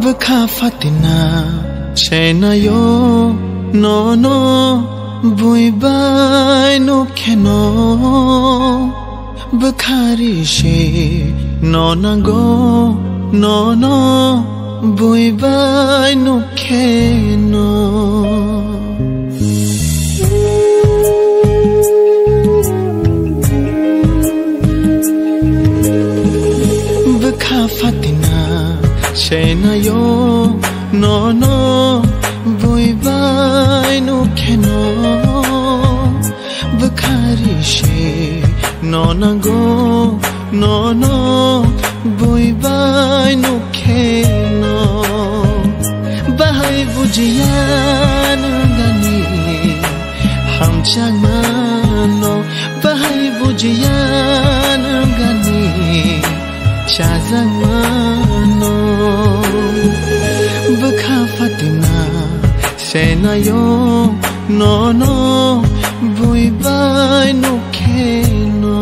Bukha fatina chena yo no no bui bai no keno bukhari she no na go no no bui bai no keno Bukha fatina Chena yo no no bui bai no keno bukhari she no na go no no bui bai no keno bahai bujiyan gani ham changmano bahai bujiyan gani chazangmano Bukha fatina sena yo no no bui bai no keno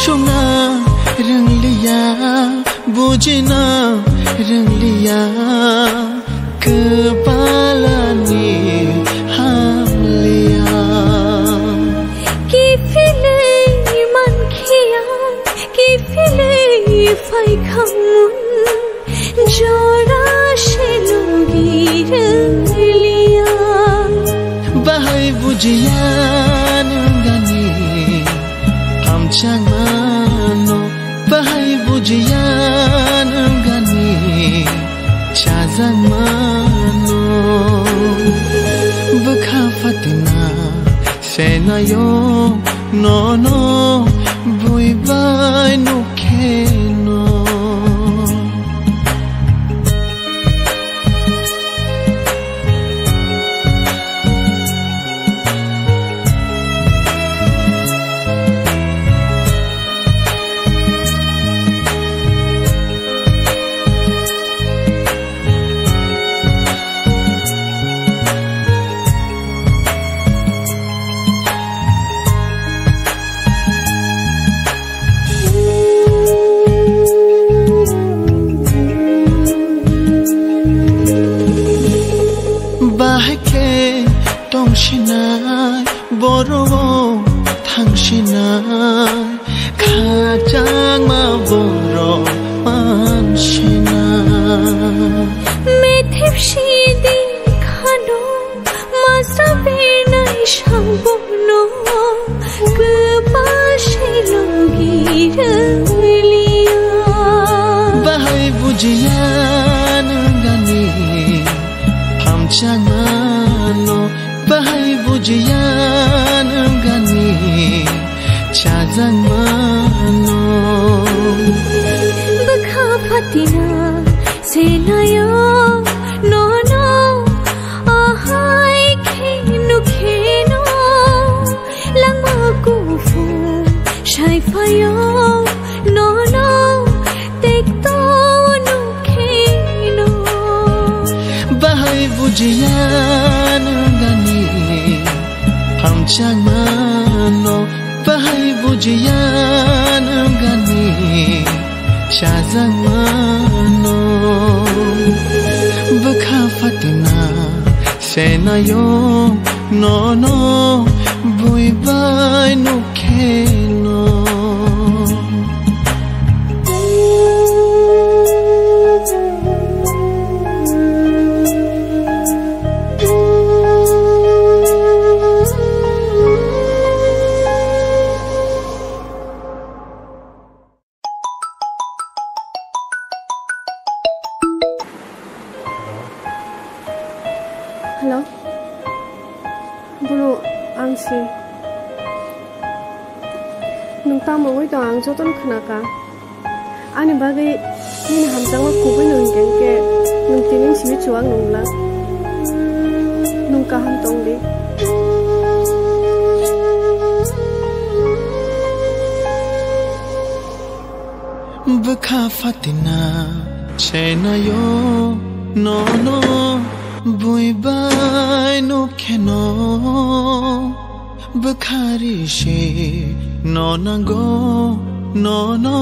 Shunga rang liya bujina rang liya kepala ni ham liya ki file man khiya ki file phai khamun jora she logi rang liya bahai bujiyan gani ham changmano bahai bujiyan gani chazangmano Bukha fatina sena yo no no bui bai no keno bahke tongsinai boro thangsinai khajang ma boro mansinai methip shidi khano masabe nai shambono kpa she logi raliya bahai bujiyan gani ham changmano bahai bujiyan gani chazangmano Bukha fatina sena yo no no ahai khenu kheno langma kufu shai fayo no no tekto no kheno bahai bujiyan gani ham changmano bahai bujiyan gani chazangmano Bukha fatina sena yo no no bui bai no keno Bunu angsi nung tamangoi to ang joton khnaka ani bagai ni hamjangma kubai nung gengke nung tining simi chuang nungla nung kaham tongli Bukha fatina chena yo no no bui bai no keno bukhari she no na go no no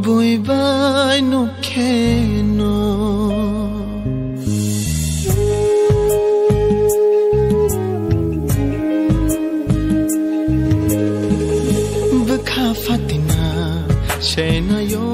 bui bai no keno bukha fatina chena yo